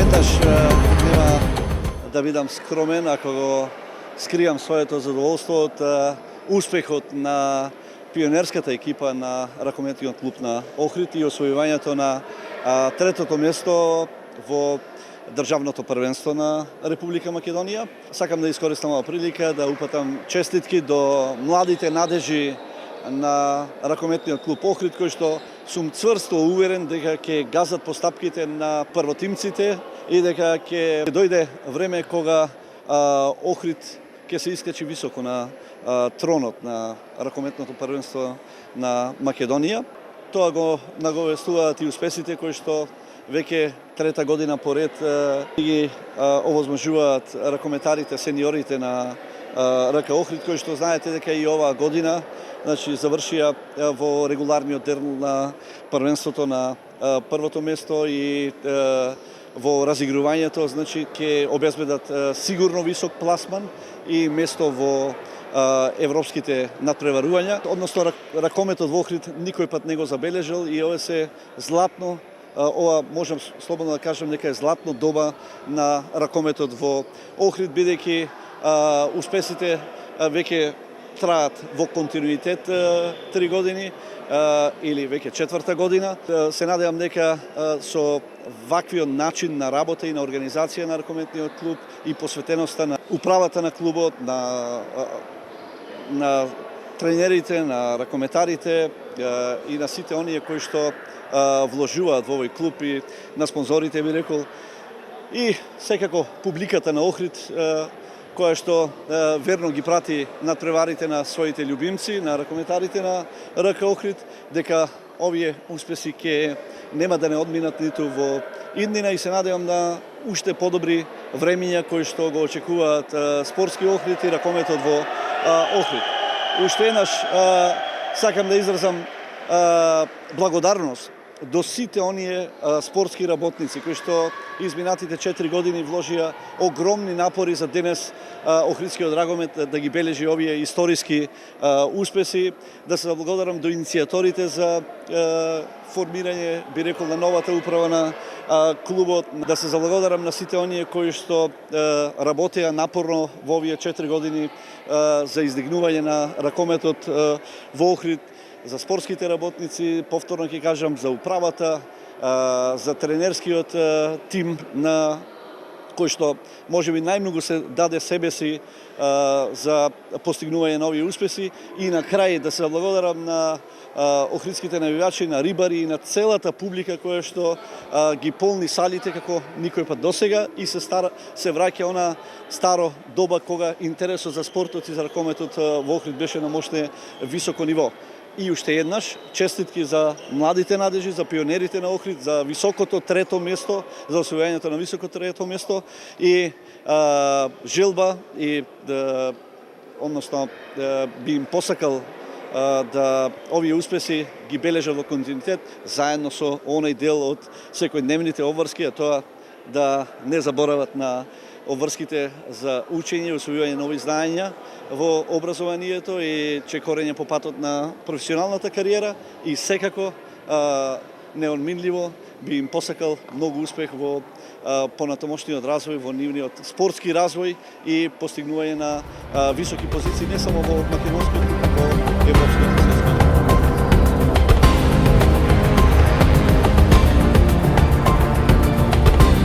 веднаш нема да бидам скромен ако го скријам своето задоволство од успехот на пионерската екипа на ракометниот клуб на Охрид и освојувањето на третото место во државното првенство на Република Македонија. Сакам да искористам оваа прилика да упатам честитки до младите надежи на ракометниот клуб Охрид, кој што сум цврсто уверен дека ќе газат по стапките на првотимците и дека ќе дојде време кога Охрид ќе се искачи високо на тронот на ракометното првенство на Македонија. Тоа го наговестуваат и успесите кои што веќе трета година поред ги овозможуваат ракометарите, сениорите на РК Охрид, кои што знаете дека и оваа година завршија во регуларниот дел на првенството на првото место и во разигрувањето ќе обезбедат сигурно висок пласман и место во европските надпреварувања. Односно ракометот во Охрид никој пат не го забележал и ова се златно, ова можам слободно да кажам дека е златно доба на ракометот во Охрид, бидејќи успесите веќе траат во континуитет 3 години или веќе четврта година. Се надевам дека со ваквиот начин на работа и на организација на ракометниот клуб и посветеноста на управата на клубот, на тренерите, на ракометарите и на сите оние кои што вложуваат во овој клуб и на спонзорите, би рекол, и секако публиката на Охрид, која што верно ги прати надпреварите на своите љубимци, на ракометарите на РК Охрид, дека овие успеси ќе нема да не одминат ниту во иднина и се надевам на уште подобри времиња кои што го очекуваат спортски Охрид и ракометот во Охрид. Уште еднаш сакам да изразам благодарност до сите оние спортски работници кои што изминатите 4 години вложија огромни напори за денес охридскиот ракомет да ги бележи овие историски успеси, да се заблагодарам до иницијаторите за формирање, би рекол, на новата управа на клубот, да се заблагодарам на сите оние кои што работеа напорно во овие 4 години за издигнување на ракометот во Охрид, за спортските работници, повторно ќе кажам, за управата, за тренерскиот тим на кој што можеби најмногу се даде себе си за постигнување на овие успеси и на крај да се благодарам на охридските навивачи, на рибари и на целата публика која што ги полни салите како никој пат досега и се враќа она старо доба кога интересот за спортот и за ракометот во Охрид беше на мощне високо ниво. И уште еднаш честитки за младите надежи, за пионерите на Охрид, за високото трето место, за освојањето на високо трето место и желба и односно би им посакал да овие успеси ги бележат во континуитет заедно со оној дел од секојдневните обврски, а тоа да не заборават на обврските за учење и освојување нови знаења во образованието и чекорење по патот на професионалната кариера и секако неодминливо би им посакал многу успех во понатамошниот развој, во нивниот спортски развој и постигнување на високи позиции не само во македонскиот, туку во европскиот.